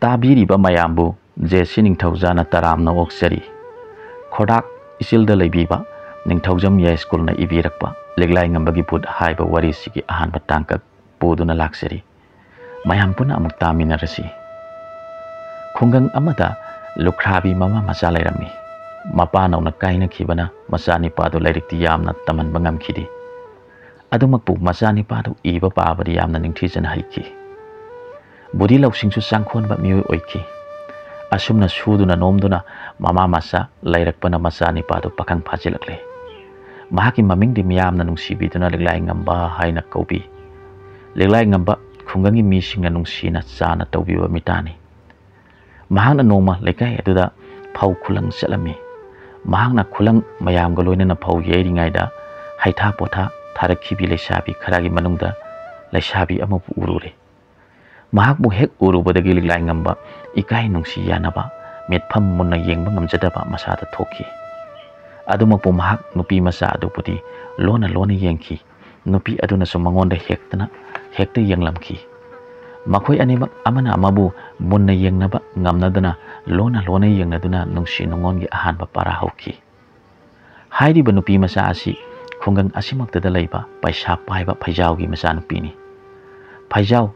ꯇꯥꯕꯤꯔꯤꯕ ꯃꯌꯥꯝꯕꯨ ꯖꯦꯁꯤ ꯅꯤꯡꯊꯧꯖꯥꯅ ꯇꯔꯥꯝꯅ ꯑꯣꯛꯆꯔꯤ꯫ ꯈꯣꯔꯗꯥꯛ ꯏꯆꯤꯜꯗ ꯂꯩꯕꯤꯕ ꯅꯤꯡꯊꯧꯖꯝ ꯌꯥꯏꯁ꯭ꯀꯨꯜꯅ ꯏꯕꯤꯔꯛꯄ ꯂꯤꯛꯂꯥꯏꯉꯝꯕꯒꯤ ꯕꯨꯠ ꯍꯥꯏꯕ ꯋꯥꯔꯤꯁꯤꯒꯤ ꯑꯍꯥꯟꯕ ꯇꯥꯡꯀꯛ ꯄꯨꯗꯨꯅ ꯂꯥꯛꯆꯔꯤ꯫ ꯃꯌꯥꯝ ꯄꯨꯟꯅ ꯑꯃꯨꯛ ꯇꯥꯃꯤꯟꯅꯔꯁꯤ꯫ ꯈꯨꯡꯒꯪ ꯑꯃꯗ ꯂꯨꯈ꯭ꯔꯥꯕꯤ ꯃꯃꯥ ꯃꯆꯥ ꯂꯩꯔꯝꯃꯤ꯫ ꯃꯄꯥ ꯅꯧꯅ ꯀꯥꯏꯅꯈꯤꯕꯅ ꯃꯆꯥꯅꯤꯄꯥꯗꯨ ꯂꯥꯏꯔꯤꯛꯇꯤ ꯌꯥꯝꯅ ꯇꯝꯍꯟꯕ ꯉꯝꯈꯤꯗꯦ꯫ ꯑꯗꯨꯃꯛꯄꯨ ꯃꯆꯥꯅꯤꯄꯥꯗꯨ ꯏꯕ ꯄꯥꯕꯗꯤ ꯌꯥꯝꯅ ꯅꯤꯡꯊꯤꯖꯅ ꯍꯩꯈꯤ꯫ ꯕꯨꯙꯤ ꯂꯧꯁꯤꯡꯁꯨ ꯆꯥꯡꯈꯣꯟꯕ ꯃꯤꯑꯣꯏ ꯑꯣꯏꯈꯤ꯫ ꯑꯁꯨꯝꯅ ꯁꯨꯗꯨꯅ ꯅꯣꯝꯗꯨꯅ ꯃꯃꯥ ꯃꯆꯥ ꯂꯩꯔꯛꯄꯅ ꯃꯆꯥꯅꯤꯄꯥꯗꯨ ꯄꯥꯈꯪ ꯐꯥꯖꯤꯜꯂꯛꯂꯦ꯫ ꯃꯍꯥꯛꯀꯤ ꯃꯃꯤꯡꯗꯤ ꯃꯤꯌꯥꯝꯅ ꯅꯨꯡꯁꯤꯕꯤꯗꯨꯅ ꯂꯤꯛꯂꯥꯏꯉꯝꯕ ꯍꯥꯏꯅ ꯀꯧꯕꯤ꯫ ꯂꯤꯛꯂꯥꯏꯉꯝꯕ ꯈꯨꯡꯒꯪꯒꯤ ꯃꯤꯁꯤꯡꯅ ꯅꯨꯡꯁꯤꯅ ꯆꯥꯅ ꯇꯧꯕꯤꯕ ꯃꯤꯇꯥꯅꯤ꯫ ꯃꯍꯥꯛꯅ ꯅꯣꯡꯃ ꯂꯩꯀꯥꯏ ꯑꯗꯨꯗ ꯐꯧ ꯈꯨꯂꯪ ꯆꯠꯂꯝꯃꯤ꯫ ꯃꯍꯥꯛꯅ ꯈꯨꯂꯪ ꯃꯌꯥꯝꯒ ꯂꯣꯏꯅꯅ ꯐꯧ ꯌꯩꯔꯤꯉꯩꯗ ꯍꯩꯊꯥ ꯄꯣꯊꯥ ꯊꯥꯔꯛꯈꯤꯕꯤ ꯂꯩꯁꯥꯕꯤ ꯈꯔꯒꯤ ꯃꯅꯨꯡꯗ ꯂꯩꯁꯥꯕꯤ ꯑꯃꯕꯨ ꯎꯔꯨꯔꯦ꯫ ꯃꯍꯥꯛꯄꯨ ꯍꯦꯛ ꯎꯔꯨꯕꯗꯒꯤ ꯂꯤꯛꯂꯥꯏꯉꯝꯕ ꯏꯀꯥꯏ ꯅꯨꯡꯁꯤ ꯌꯥꯅꯕ ꯃꯤꯠꯐꯝ ꯃꯨꯟꯅ ꯌꯦꯡꯕ ꯉꯝꯖꯗꯕ ꯃꯁꯥꯗ ꯊꯣꯛꯈꯤ꯫ ꯑꯗꯨꯃꯛꯄꯨ ꯃꯍꯥꯛ ꯅꯨꯄꯤ ꯃꯆꯥ ꯑꯗꯨꯕꯨꯗꯤ ꯂꯣꯟꯅ ꯂꯣꯟꯅ ꯌꯦꯡꯈꯤ꯫ ꯅꯨꯄꯤ ꯑꯗꯨꯅꯁꯨ ꯃꯉꯣꯟꯗ ꯍꯦꯛꯇ ꯌꯦꯡꯂꯝꯈꯤ꯫ ꯃꯈꯣꯏ ꯑꯅꯤꯃꯛ ꯑꯃꯅ ꯑꯃꯕꯨ ꯃꯨꯟꯅ ꯌꯦꯡꯅꯕ ꯉꯝꯅꯗꯅ ꯂꯣꯟꯅ ꯂꯣꯟꯅ ꯌꯦꯡꯅꯗꯨꯅ ꯅꯨꯡꯁꯤ ꯅꯨꯡꯉꯣꯟꯒꯤ ꯑꯍꯥꯟꯕ ꯄꯥꯔꯥ ꯍꯧꯈꯤ꯫ ꯍꯥꯏꯔꯤꯕ ꯅꯨꯄꯤ ꯃꯆꯥ ꯑꯁꯤ ꯈꯨꯡꯒꯪ ꯑꯁꯤꯃꯛꯇꯗ ꯂꯩꯕ ꯄꯩꯁꯥ ꯄꯥꯏꯕ ꯐꯩꯖꯥꯎꯒꯤ ꯃꯆꯥꯅꯨꯄꯤꯅꯤ꯫ ꯐꯩꯖꯥꯎ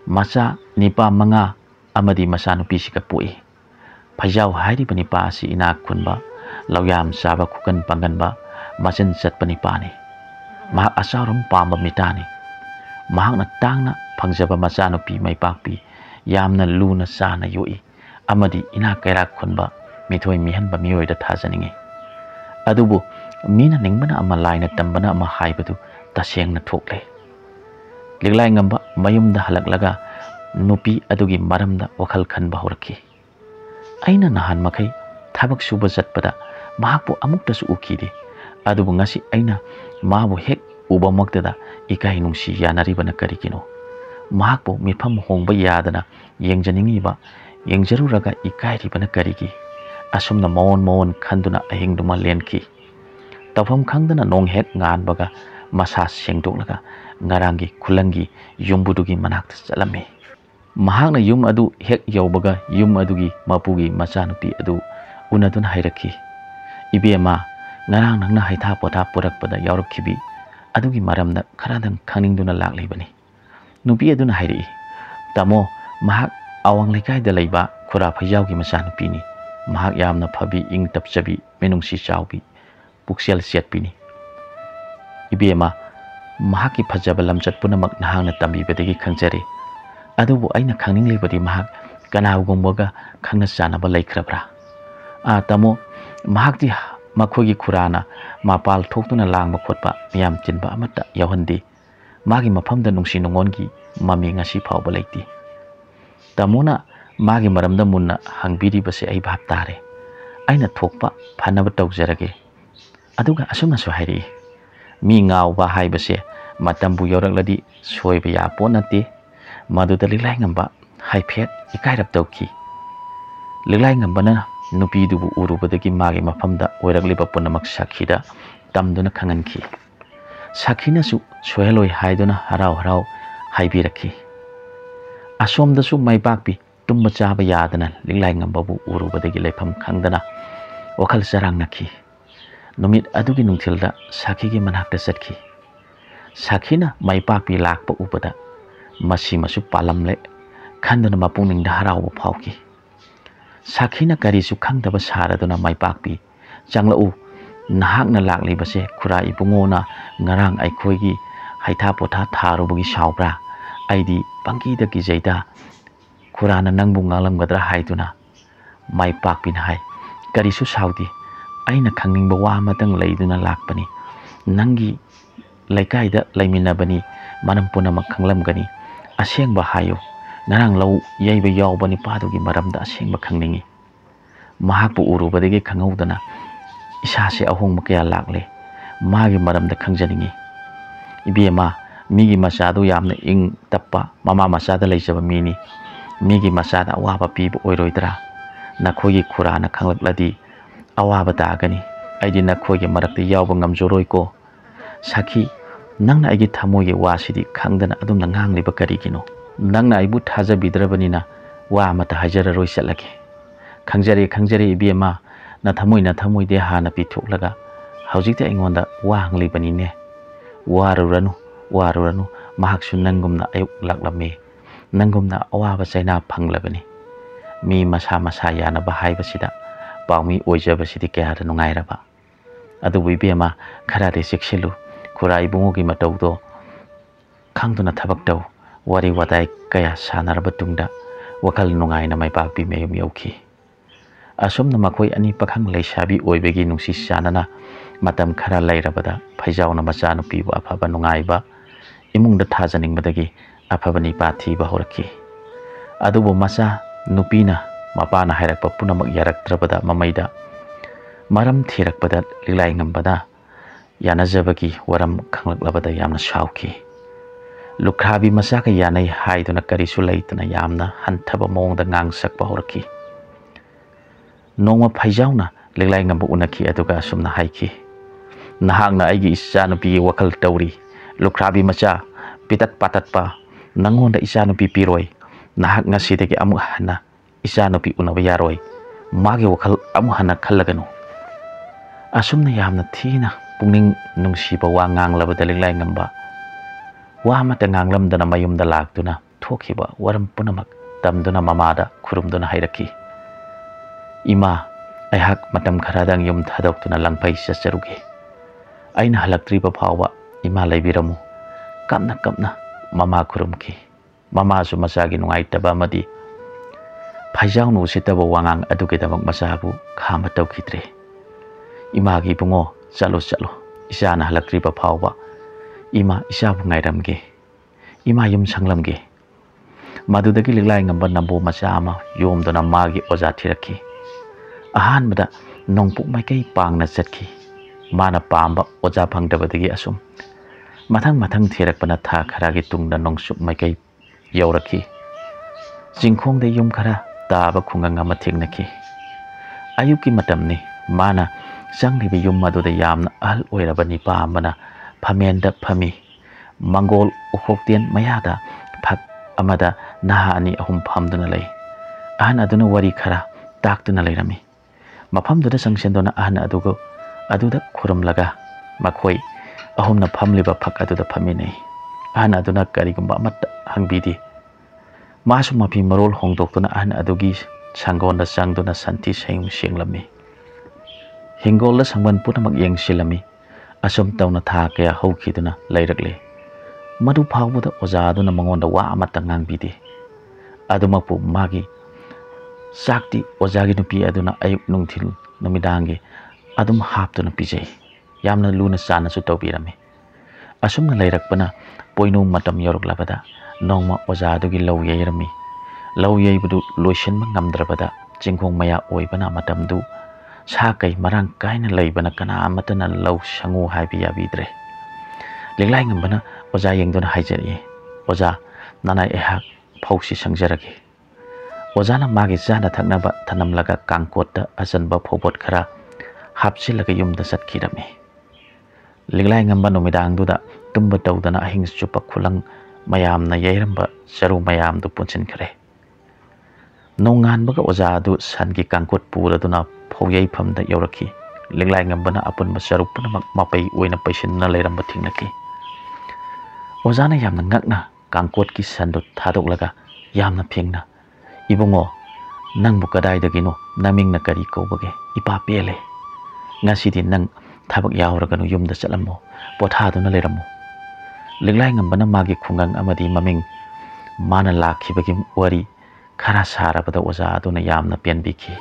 ꯃꯆꯥ ꯅꯤꯄꯥ ꯃꯉꯥ ꯑꯃꯗꯤ ꯃꯆꯥꯅꯨꯄꯤꯁꯤꯒ ꯄꯣꯛꯏ꯫ ꯐꯩꯖꯥꯎ ꯍꯥꯏꯔꯤꯕ ꯅꯤꯄꯥ ꯑꯁꯤ ꯏꯅꯥꯛ ꯈꯨꯟꯕ, ꯂꯧꯌꯥꯝ ꯆꯥꯕ, ꯈꯨꯀꯟ ꯄꯥꯡꯒꯟꯕ, ꯃꯆꯤꯟ ꯆꯠꯄ ꯅꯤꯄꯥꯅꯤ꯫ ꯃꯍꯥꯛ ꯑꯆꯥꯎꯔꯝ ꯄꯥꯝꯕ ꯃꯤꯇꯥꯅꯤ꯫ ꯃꯍꯥꯛꯅ ꯇꯥꯡꯅ ꯐꯪꯖꯕ ꯃꯆꯥꯅꯨꯄꯤ ꯃꯩꯄꯥꯛꯄꯤ ꯌꯥꯝꯅ ꯂꯨꯅ ꯆꯥꯅ ꯌꯣꯛꯏ ꯑꯃꯗꯤ ꯏꯅꯥꯛ ꯀꯩꯔꯥꯛ ꯈꯨꯟꯕ ꯃꯤꯊꯣꯏ ꯃꯤꯍꯦꯟꯕ ꯃꯤꯑꯣꯏꯗ ꯊꯥꯖꯅꯤꯡꯉꯤ꯫ ꯑꯗꯨꯕꯨ ꯃꯤꯅ ꯅꯤꯡꯕꯅ ꯑꯃ ꯂꯥꯏꯅ ꯇꯝꯕꯅ ꯑꯃ ꯍꯥꯏꯕꯗꯨ ꯇꯁꯦꯡꯅ ꯊꯣꯛꯂꯦ꯫ ꯂꯤꯛꯂꯥꯏꯉꯝꯕ ꯃꯌꯨꯝꯗ ꯍꯜꯂꯛꯂꯒ ꯅꯨꯄꯤ ꯑꯗꯨꯒꯤ ꯃꯔꯝꯗ ꯋꯥꯈꯜ ꯈꯟꯕ ꯍꯧꯔꯛꯈꯤ꯫ ꯑꯩꯅ ꯅꯍꯥꯟ ꯃꯈꯩ ꯊꯕꯛ ꯁꯨꯕ ꯆꯠꯄꯗ ꯃꯍꯥꯛꯄꯨ ꯑꯃꯨꯛꯇꯁꯨ ꯎꯈꯤꯗꯦ꯫ ꯑꯗꯨꯕꯨ ꯉꯁꯤ ꯑꯩꯅ ꯃꯥꯕꯨ ꯍꯦꯛ ꯎꯕꯃꯛꯇꯗ ꯏꯀꯥꯏ ꯅꯨꯡꯁꯤ ꯌꯥꯅꯔꯤꯕꯅ ꯀꯔꯤꯒꯤꯅꯣ? ꯃꯍꯥꯛꯄꯨ ꯃꯤꯐꯝ ꯍꯣꯡꯕ ꯌꯥꯗꯅ ꯌꯦꯡꯖꯔꯨꯔꯒ ꯏꯀꯥꯏꯔꯤꯕꯅ ꯀꯔꯤꯒꯤ? ꯑꯁꯨꯝꯅ ꯃꯑꯣꯟ ꯈꯟꯗꯨꯅ ꯑꯍꯤꯡꯗꯨꯃ ꯂꯦꯟꯈꯤ꯫ ꯇꯧꯐꯝ ꯈꯪꯗꯅ ꯅꯣꯡ ꯍꯦꯛ ꯉꯥꯟꯕꯒ ꯃꯁꯥ ꯁꯦꯡꯗꯣꯛꯂꯒ ꯉꯔꯥꯡꯒꯤ ꯈꯨꯂꯪꯒꯤ ꯌꯨꯝꯕꯨꯗꯨꯒꯤ ꯃꯅꯥꯛꯇ ꯆꯠꯂꯝꯃꯤ꯫ ꯃꯍꯥꯛꯅ ꯌꯨꯝ ꯑꯗꯨ ꯍꯦꯛ ꯌꯧꯕꯒ ꯌꯨꯝ ꯑꯗꯨꯒꯤ ꯃꯄꯨꯒꯤ ꯃꯆꯥꯅꯨꯄꯤ ꯑꯗꯨ ꯎꯅꯗꯨꯅ ꯍꯥꯏꯔꯛꯈꯤ꯫ ꯏꯕꯦꯝꯃ, ꯉꯔꯥꯡ ꯅꯪꯅ ꯍꯩꯊꯥ ꯄꯣꯊꯥ ꯄꯨꯔꯛꯄꯗ ꯌꯥꯎꯔꯛꯈꯤꯕꯤ ꯑꯗꯨꯒꯤ ꯃꯔꯝꯗ ꯈꯔꯗꯪ ꯈꯪꯅꯤꯡꯗꯨꯅ ꯂꯥꯛꯂꯤꯕꯅꯤ꯫ ꯅꯨꯄꯤ ꯑꯗꯨꯅ ꯍꯥꯏꯔꯛꯏ, ꯇꯥꯃꯣ, ꯃꯍꯥꯛ ꯑꯋꯥꯡ ꯂꯩꯀꯥꯏꯗ ꯂꯩꯕ ꯈꯨꯔꯥ ꯐꯩꯖꯥꯎꯒꯤ ꯃꯆꯥꯅꯨꯄꯤꯅꯤ꯫ ꯃꯍꯥꯛ ꯌꯥꯝꯅ ꯐꯕꯤ, ꯏꯪ ꯇꯞꯆꯕꯤ, ꯃꯤꯅꯨꯡꯁꯤ ꯆꯥꯎꯕꯤ, ꯄꯨꯛꯆꯦꯜ ꯆꯦꯠꯄꯤꯅꯤ꯫ ꯏꯕꯦꯝꯃ, ꯃꯍꯥꯛꯀꯤ ꯐꯖꯕ ꯂꯝꯆꯠ ꯄꯨꯝꯅꯃꯛ ꯅꯍꯥꯛꯅ ꯇꯝꯕꯤꯕꯗꯒꯤ ꯈꯪꯖꯔꯦ꯫ ꯑꯗꯨꯕꯨ ꯑꯩꯅ ꯈꯪꯅꯤꯡꯂꯤꯕꯗꯤ ꯃꯍꯥꯛ ꯀꯅꯥꯒꯨꯝꯕꯒ ꯈꯪꯅ ꯆꯥꯟꯅꯕ ꯂꯩꯈ꯭ꯔꯕ꯭ꯔꯥ? ꯇꯥꯃꯣ, ꯃꯍꯥꯛꯇꯤ ꯃꯈꯣꯏꯒꯤ ꯈꯨꯔꯥꯅ ꯃꯄꯥꯜ ꯊꯣꯛꯇꯨꯅ ꯂꯥꯡꯕ ꯈꯣꯠꯄ ꯃꯤꯌꯥꯝ ꯇꯤꯟꯕ ꯑꯃꯠꯇ ꯌꯥꯎꯍꯟꯗꯦ꯫ ꯃꯥꯒꯤ ꯃꯐꯝꯗ ꯅꯨꯡꯁꯤ ꯅꯨꯡꯉꯣꯟꯒꯤ ꯃꯃꯤ ꯉꯁꯤ ꯐꯥꯎꯕ ꯂꯩꯇꯦ꯫ ꯇꯥꯃꯣꯅ ꯃꯥꯒꯤ ꯃꯔꯝꯗ ꯃꯨꯟꯅ ꯍꯪꯕꯤꯔꯤꯕꯁꯦ ꯑꯩ ꯚꯥꯞ ꯇꯥꯔꯦ꯫ ꯑꯩꯅ ꯊꯣꯛꯄ ꯐꯅꯕ ꯇꯧꯖꯔꯒꯦ꯫ ꯑꯗꯨꯒ ꯑꯁꯨꯝꯅꯁꯨ ꯍꯥꯏꯔꯛꯏ, ꯃꯤ ꯉꯥꯎꯕ ꯍꯥꯏꯕꯁꯦ ꯃꯇꯝꯕꯨ ꯌꯧꯔꯛꯂꯗꯤ ꯁꯣꯏꯕ ꯌꯥꯄꯣꯠ ꯅꯠꯇꯦ꯫ ꯃꯗꯨꯗ ꯂꯤꯛꯂꯥꯏꯉꯝꯕ ꯍꯥꯏꯐꯦꯠ ꯏꯀꯥꯏꯔꯞ ꯇꯧꯈꯤ꯫ ꯂꯤꯛꯂꯥꯏꯉꯝꯕꯅ ꯅꯨꯄꯤꯗꯨꯕꯨ ꯎꯔꯨꯕꯗꯒꯤ ꯃꯥꯒꯤ ꯃꯐꯝꯗ ꯑꯣꯏꯔꯛꯂꯤꯕ ꯄꯨꯝꯅꯃꯛ ꯁꯈꯤꯗ ꯇꯝꯗꯨꯅ ꯈꯪꯍꯟꯈꯤ꯫ ꯁꯈꯤꯅꯁꯨ ꯁꯣꯏꯍꯜꯂꯣꯏ ꯍꯥꯏꯗꯨꯅ ꯍꯔꯥꯎ ꯍꯔꯥꯎ ꯍꯥꯏꯕꯤꯔꯛꯈꯤ꯫ ꯑꯁꯣꯝꯗꯁꯨ ꯃꯩꯄꯥꯛꯄꯤ ꯇꯨꯝꯕ ꯆꯥꯕ ꯌꯥꯗꯅ ꯂꯤꯛꯂꯥꯏꯉꯝꯕꯕꯨ ꯎꯔꯨꯕꯗꯒꯤ ꯂꯩꯐꯝ ꯈꯪꯗꯅ ꯋꯥꯈꯜ ꯆꯔꯥꯡꯅꯈꯤ꯫ ꯅꯨꯃꯤꯠ ꯑꯗꯨꯒꯤ ꯅꯨꯡꯊꯤꯜꯗ ꯁꯈꯤꯒꯤ ꯃꯅꯥꯛꯇ ꯆꯠꯈꯤ꯫ ꯁꯈꯤꯅ ꯃꯩꯄꯥꯛꯄꯤ ꯂꯥꯛꯄ ꯎꯕꯗ ꯃꯁꯤꯃꯁꯨ ꯄꯥꯜꯂꯝꯂꯦ ꯈꯟꯗꯨꯅ ꯃꯄꯨꯛꯅꯤꯡꯗ ꯍꯔꯥꯎꯕ ꯐꯥꯎꯈꯤ꯫ ꯁꯈꯤꯅ ꯀꯔꯤꯁꯨ ꯈꯪꯗꯕ ꯁꯥꯔꯗꯨꯅ ꯃꯩꯄꯥꯛꯄꯤ, ꯆꯪꯂꯛꯎ, ꯅꯍꯥꯛꯅ ꯂꯥꯛꯂꯤꯕꯁꯦ ꯈꯨꯔꯥ ꯏꯕꯨꯡꯉꯣꯅ ꯉꯔꯥꯡ ꯑꯩꯈꯣꯏꯒꯤ ꯍꯩꯊꯥ ꯄꯣꯊꯥ ꯊꯥꯔꯨꯕꯒꯤ ꯁꯥꯎꯕ꯭ꯔꯥ? ꯑꯩꯗꯤ ꯄꯪꯀꯤꯗ ꯀꯤꯖꯩꯗ, ꯈꯨꯔꯥꯅ ꯅꯪꯕꯨ ꯉꯥꯡꯂꯝꯒꯗ꯭ꯔꯥ ꯍꯥꯏꯗꯨꯅ꯫ ꯃꯩꯄꯥꯛꯄꯤꯅ ꯍꯥꯏ, ꯀꯔꯤꯁꯨ ꯁꯥꯎꯗꯦ, ꯑꯩꯅ ꯈꯪꯅꯤꯡꯕ ꯋꯥ ꯑꯃꯇꯪ ꯂꯩꯗꯨꯅ ꯂꯥꯛꯄꯅꯤ꯫ ꯅꯪꯒꯤ ꯂꯩꯀꯥꯏꯗ ꯂꯩꯃꯤꯟꯅꯕꯅꯤ, ꯃꯔꯝ ꯄꯨꯝꯅꯃꯛ ꯈꯪꯂꯝꯒꯅꯤ꯫ ꯑꯁꯦꯡꯕ ꯍꯥꯏꯌꯨ, ꯉꯔꯥꯡ ꯂꯧ ꯌꯩꯕ ꯌꯥꯎꯕ ꯅꯤꯄꯥꯗꯨꯒꯤ ꯃꯔꯝꯗ ꯑꯁꯦꯡꯕ ꯈꯪꯅꯤꯡꯉꯤ꯫ ꯃꯍꯥꯛꯄꯨ ꯎꯔꯨꯕꯗꯒꯤ ꯈꯪꯍꯧꯗꯅ ꯏꯁꯥꯁꯦ ꯑꯍꯣꯡꯕ ꯀꯌꯥ ꯂꯥꯛꯂꯦ꯫ ꯃꯥꯒꯤ ꯃꯔꯝꯗ ꯈꯪꯖꯅꯤꯡꯉꯤ꯫ ꯏꯕꯦꯝꯃ, ꯃꯤꯒꯤ ꯃꯆꯥꯗꯨ ꯌꯥꯝꯅ ꯏꯪ ꯇꯞꯄ ꯃꯃꯥ ꯃꯆꯥꯗ ꯂꯩꯖꯕ ꯃꯤꯅꯤ꯫ ꯃꯤꯒꯤ ꯃꯆꯥꯗ ꯑꯋꯥꯕ ꯄꯤꯕ ꯑꯣꯏꯔꯣꯏꯗ꯭ꯔꯥ? ꯅꯈꯣꯏꯒꯤ ꯈꯨꯔꯥꯅ ꯈꯪꯂꯛꯂꯗꯤ ꯑꯋꯥꯕ ꯇꯥꯒꯅꯤ꯫ ꯑꯩꯗꯤ ꯅꯈꯣꯏꯒꯤ ꯃꯔꯛꯇ ꯌꯥꯎꯕ ꯉꯝꯖꯔꯣꯏꯀꯣ꯫ ꯁꯈꯤ, ꯅꯪꯅ ꯑꯩꯒꯤ ꯊꯃꯣꯏꯒꯤ ꯋꯥꯁꯤꯗꯤ ꯈꯪꯗꯅ ꯑꯗꯨꯝꯅ ꯉꯥꯡꯂꯤꯕ ꯀꯔꯤꯒꯤꯅꯣ? ꯅꯪꯅ ꯑꯩꯕꯨ ꯊꯥꯖꯕꯤꯗ꯭ꯔꯕꯅꯤꯅ वा अमत हाजररोय चलगे खंजरे इबेमा ना थमोय दे हाना पिथोकलगा हौजिकते अइंगोंदा वा हंगलिबनिने वारुरनु महाकसु नंगुमना अयुक लाक्लमे नंगुमना अवाबा चैना फंगलबनी मी मसा यानबा हाइबसिदा पाउमी ओइजबसिदि कयादा नुंगाइरबा अदुबु इबेमा खरादे सेक्सिलु खुरा इबुंगोगी मतौदो खांदुना थबक तौ वारी वाताय कया सानरबा तुंगदा वखल नुंगाइना माइपाकपि मेयम यौखि असुमना मखोय अनि पखंग लैसाबी ओइबेगी नुंसि सानना मतम खरा लैरबदा फैजाउना मचानुपीबु अफबा नुंगाइबा इमुंगदा थाजनिंगबदगी अफबनी पाथीबा होरखि अदुबु मचा नुपीना मपाना हाइरकपा पुनमक यारक्त्रबदा ममैदा मरम थीरकपदा लिलाइंगंबदा यानजबगी वरम खंगलकलबदा यामना साउखि लुख्राबी मचा का यानै हाइदुना करिसु लैतना यामना हंथबा मोंगदा ngang-sakpa होरखि नोंमा फैजाउना लिलाइंगंबा उनखि अदुगा असुमना हाइखि नहांगना आइगी इचानुपी वखल तौरी लुख्राबी मचा पितत पाततपा नंगोंदा इचानुपी पिरोय नहाक ngasiदगी अमु हना इचानुपी उनबा यारोय मागे वखल अमु हना खल्लगनु असुमना यामना थीना पुंगनिंग नुंसीबा वा nganglabada लिलाइंगंबा वा मत nganglमदना मयुमदा लाक्तुना थोखिबा वरम पुनमक तमदुना ममादा खुरुमदुना हाइरखि इमा अहाक मतम खरादंग युम थादोक्तुना लंगफै चचरुगे अइना हलक्त्रिबा फावबा इमा लैबिरमु कमना ममा खुरुमखि ममासु मचागी नुंगाइतबा अमदि फैजाउनु उसितबा वांगांग अदुगेदमक मचाबु खामा तौखिद्रे इमागी बुंगो चलो इचाना हलक्त्रिबा फावबा इमा इचाबु ngaइरमगे इमा युम संगलमगे मदुदगी लिलाइंगंबा नंबो मचा अमा योमदुना मागी ओजा थिरखि अहानबदा नोंपुक माइकई पांगना चटखि माना पांबा ओजा फंगदबदगी असुम मथंग थेरकपना था खरागी तुंगदा नोंसुक माइकई यौरखि चिंखोंगदे युम खरा ताबा खुंगंग अमा थेंगनखि अयुकी मतमनि माना चंगलिबे युम मदुदा यामना अहल ओइरबा निपा अमना फमेंदा फमी मंगोल उखोक्तेन मयादा फक अमदा नहानी अहुम फमदुना लई अहन अदुना वरी खरा ताक्तुना लैरमी मफमदुदा संगसेंदोना अहन अदुदा खुरमलगा मखोय अहुमना फमलिबा फक अदुदा फमिनै अहन अदुना करिगुंबा अमत हंगबिदि मासु मफि मरोल होंदोक्तुना अहन अदुगी संगोंदा संगदुना संति सयुं सेंगलमी हिंगोलदा संबन पुनमक येंगसिलमी असुम तौना था कया हौखिदुना लैरकले मदु फावबदा ओजादुना मंगोंदा वा अमत ngangbidi अदुमकपु मागी साक्ति ओजागी नुपी अदुना अयुक नुंथिल नुमिदांगे अदुम हापतुना पिजै यामना लुना चानसु तौबिरमे असुमना लैरकपना पोइनु मतम यौरकलबदा नोंमा ओजादुगी लौ यैरमी लौ यैबदु लोइसनबा ngamdrabada चिंखोंग मया ओइबना मतमदु सा कई मरांग कायना लैबना कना अमतना लौ संगु हाइबि याबिद्रे लिंगलाइंगंबना ओजा येंगदुना हाइजरिए ओजा नानाय एहाक फौसी संजरगे ओजाना मागे जाना थकनबा थनमलगा कांकोटा अजनबा फोबोट खरा हापसिलगा युमदा चटखिरमे लिंगलाइंगंबा नुमिदांगदुदा तुम्बा तौदना अहिंग चुपा खुलंग मयामना यैरंबा चरु मयामदु पुंचिनखरे नोंगानबगा ओजादु सनगी कांकोट पुरदुना फौयै फमदा यौरखि लिंगलाइंगंबना अपुनबा चरु पुनमक मपै ओइना पैसिनना लैरंबा थिंगनखि ओजाना यामना ngakna कांकोट की सनदु थादोक्लगा यामना फेंगना इबुंगो नंगबु कदाइदगिनो नमिंगना करी कौबगे इपा पेले ngasidi nang thabak yauraganu yumda chalammo pothaduna leramo लिंगलाइंगंबना मागी खुंगंग अमदी ममिंग माना लाखिबगी वरी खरा सारबदा ओजा अदुना यामना पेनबिखि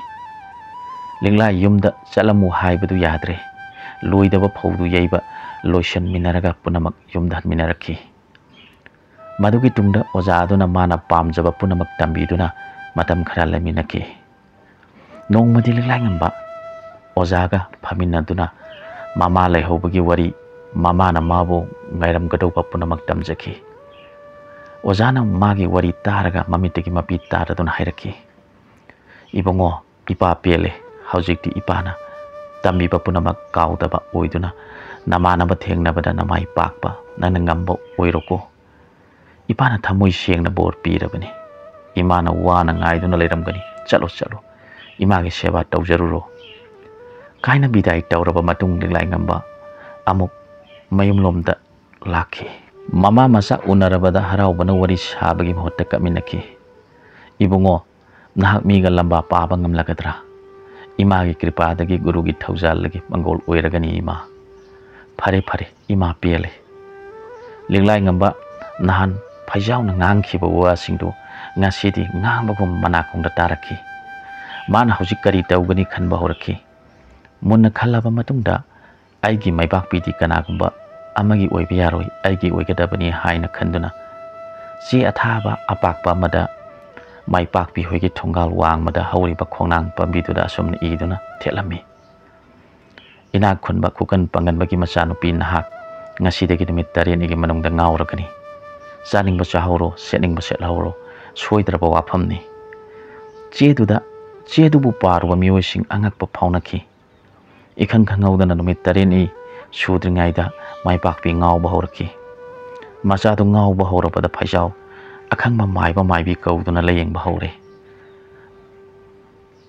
लिंगलाई युमदा चलमु हाइबदु याद्रे लोइदबा फौदु यैबा लोइसन मिनरगा पुनमक युमदा मिनरखि मदुगी तुंगदा ओजा अदुना माना पामजबा पुनमक तंबिदुना मतम खरा लमिनखि नोंमदि लिंगलाइंगंबा ओजागा फमिनदुना मामा लैहौबगी वरी मामाना माबो ngairamgadauba punamak tamjaki ojana magi wari taraga mamitegi mapi taraduna hairaki ibongo ipa pele haujikti ipana tambiba punamak kaudaba oiduna namanaba thengnabada namai pakpa nangamba oiroko ipana thamoi sengna bor pirabani imana wana ngaiduna leiramgani chalo chalo imagi seba taujaruro kaina bidai tauraba matung liglai ngamba amuk mayum lomda lakhi mama masa unarabada haraubana wari sabagi mahutta kaminaki ibungo nahak miga lamba paba ngamlagadra imagi kripadagi gurugi thaujallagi mangol oiragani ima phare phare ima pele linglai ngamba nahan phaijaw na ngangkhiba wa singdu ngasidi ngambagum manakongda tarakhi mana hojik kari taugani khanba horakhi munna khallaba matungda aigi maibak pidi kanagumba amagi oiba yaroi aigi oigadabani haina khanduna si athaba apakpa mada maipak pi hoigi thongal wang mada hauriba khongnang pambiduda somna iduna thelami ina khunba kukan panganbagi machanupi nahak ngasidagi numit tareni gi manungda ngawragani chaningba chahoro setningba setlahoro soidraba wafamni chedubu paruba miyoising angakpa phaunakhi ikhang khangawdana numit tareni sudringaida maipakpi ngawba horakhi machadu ngawba horabada phaijaw akhangba maiba maibi kauduna layengba hore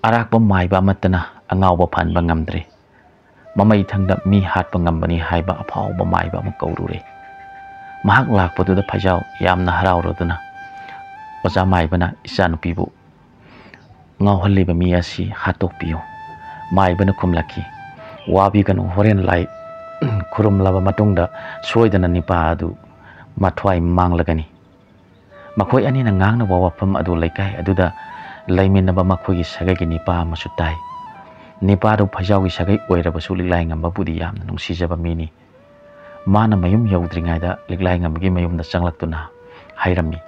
arakba maiba matana angawba phanba ngamdre mamai thangda mi hatpa ngambani haiba aphawba maiba am kaurure mahak lakpaduda phaijaw yamna harawroduna oja maibana ichanupibu ngawhalliba mi asi hatokpiyo maibana khumlaki wabiganu horen lai khurumlaba matungda soidana nipa adu mathwai manglagani makhoi ani na ngangna wawapam adu laikai aduda laiminaba makhoigi sagagi nipa masutai nipa do phaijawi sagai oiraba su liglai ngamba budi yamna nungsijaba mini mana mayum yaudringaida liglai ngambagi mayumda changlaktuna hairami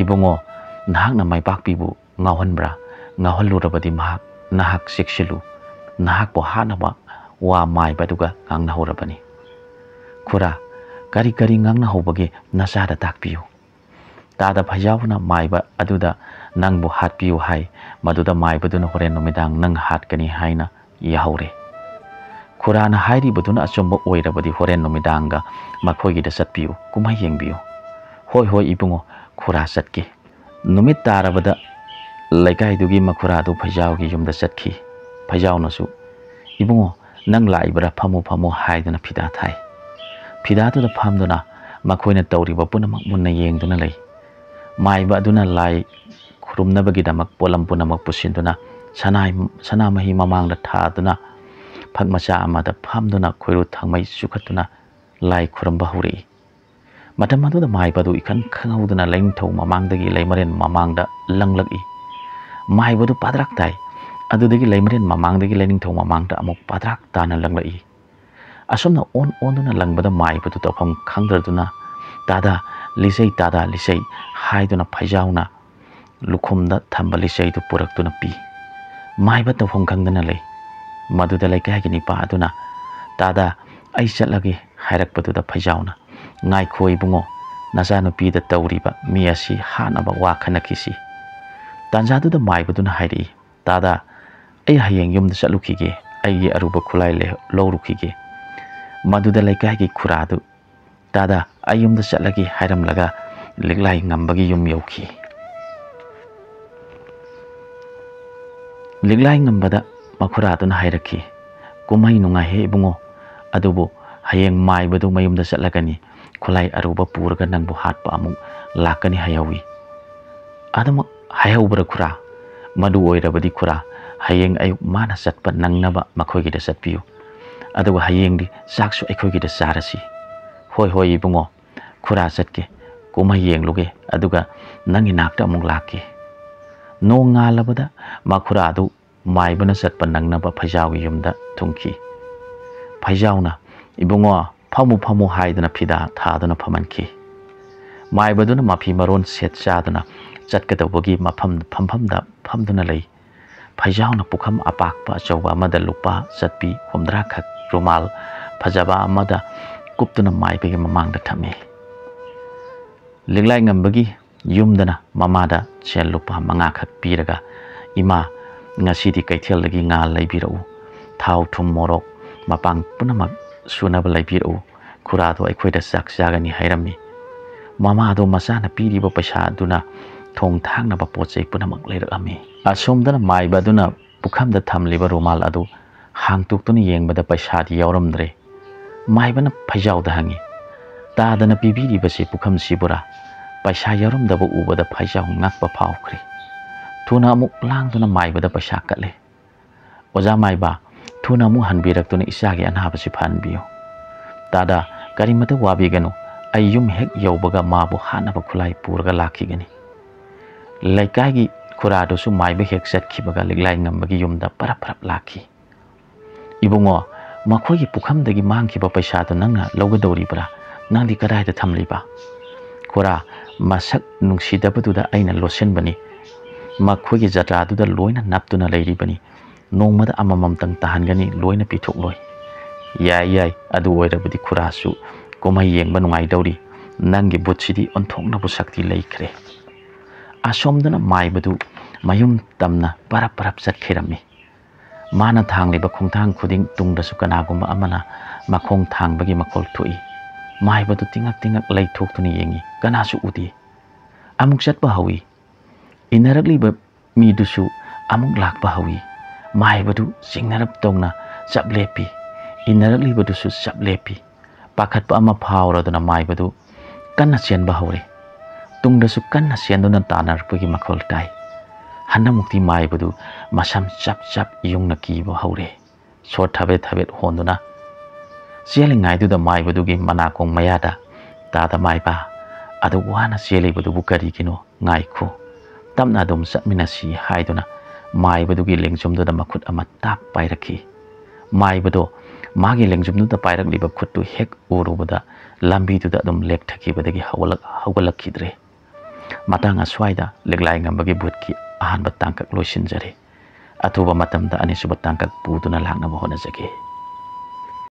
ibungo nahakna maipakpibu ngawhanbra ngawhallurabadi mahak nahak siksilu nahak bo hanaba wa maibaduga ngangna horabani khura kari kari ngangna hobagi nasada takpiyu tada phaijauna maiba aduda nangbu hatpiyu hai maduda maibaduna horen numidang nang hatkani haina yahaure khurana hairi baduna achomba oirabadi horen numidanga makhoigi da satpiyu kumai yengbiyu hoi hoi ibungo khura satke numit tarabada laikai dugi makhura du phaijaw gi yumda satki phaijaw nasu ibungo nang laibra phamu phamu haiduna phida thai phida tu da phamduna makhoina tawriba punamak munna yengduna lei maiba aduna lai khurumnabagi damak polam punamak pusinduna sana mahi mamang da thaduna phagmacha amada phamduna khoiru thangmai sukhatuna lai khuramba huri matamadu da maiba du ikan khangawduna laingthau mamangdagi laimaren mamangda langlaki maiba du padrak tai adudagi laimaren mamangdagi lainingthau mamangda amuk padrak tana langlaki asomna onduna langbada maiba du tafam khangdraduna tada lisei haiduna phaijauna lukhumda thamba lisei du puraktuna pi maiba tafam khangdana lei maduda laikai gi nipa aduna tada ai chatlagi hairakpaduda phaijauna ngai khoi bungo nasanu pi da tawriba mi asi hanaba wa khanakisi tanjadu da maibaduna hairi tada ai hayeng yumda chalukhige ai aruba khulai le lowrukhige maduda laikai gi khuradu tada ayumda chatlagi hairamlaga liglai ngambagi yum yauki liglai ngambada makhura dun hairaki kumai nunga he bungo adubu hayeng mai badu mayumda chatlagani khulai aruba purga nangbu hatpa amuk lakani hayawi adama hayawbra khura madu oirabadi khura hayeng ayuk mana satpa nangnaba makhoigi da satpiyu aduga hayeng di saksu aikhoigi da sarasi hoi hoi bungo khura satke kumai yengluge aduga nangi nakta amuk lake no ngalabada makhura adu maibana satpa nangnaba phaijawi yumda thungki phaijawna ibungo phamu haidana phida thadana phamanki maibaduna mafi maron set chaduna chatkadawagi famfamda famduna lei phaijawna pukham apakpa achawba amada lupa satpi homdra khak rumal phajaba amada kuptuna maibagi mamangda thame liglai ngambagi yumdana mamada chel lupa manga khak piraga ima ngasidi kaithel lagi ngal laibirau thau thum morok mapang punamak sunaba laibirau khura do aikhoida sak jagani hairami mama do masana piriba paisa duna thong thangna pot chei punamak leirakami asomdana maiba aduna pukhamda thamliba rumal adu hangtuktuna yengbada paisa di yauramdre maibana phaijawda hangi tadana pibiri base pukham sibura paisa yauramdaba ubada phaijaw ngakpa phawkhri thuna amuk langduna maibada paisa katle oja maiba thuna mu hanbiraktuna isagi anhabasi phanbiyo tada karimata wabiganu ayum hek yaubaga mabu hanaba khulai purga lakhigani laikagi khurado su maiba hek satkibaga liglai ngambagi yumda parap lakhi ibungo makhoi pukhamdagi mangkiba paisa to nangna logadori-bra nangdi kadaida thamliba khura masak nungsidabaduda aina losenbani makhoi jatraduda loina naptuna leiribani nongmada amamamtang tahangani loina pithokloi yai adu oirabadi khura su komai yengba nungai dori nangi butsidi onthokna bu sakti leikhre asomdana maibadu mayum tamna parap satkherami mana thangliba khongthang khuding tungdasu kanagumba amana makhong thangbagi makol thoi maibadu tingak leithoktuni yengi kanasu udi amuk chatba hawi inarakliba midusu amuk lakba hawi maibadu singnarap tongna chaplepi inaraklibadusu chaplepi pakhatpa ama phawraduna maibadu kanna chenba hawre tungdasu kanna chenduna tanarpagi makol tai hanamukti maibadu masam chap yungna kibo haure so thabet honduna chelingai du da maibadu gi manakong mayada tada maiba adu wana chelibadu bukari kino ngai khu tamna dum satminasi haiduna maibadu gi lengjum da makhut ama tap pairakhi maibadu magi lengjum da pairak liba khuttu hek urubada lambi du da dum lek thaki badagi hawalak khidre matanga swaida leglai ngambagi butki ahanba tangkak loisinjare atuba matamda ani suba tangkak puduna lakna mohona jage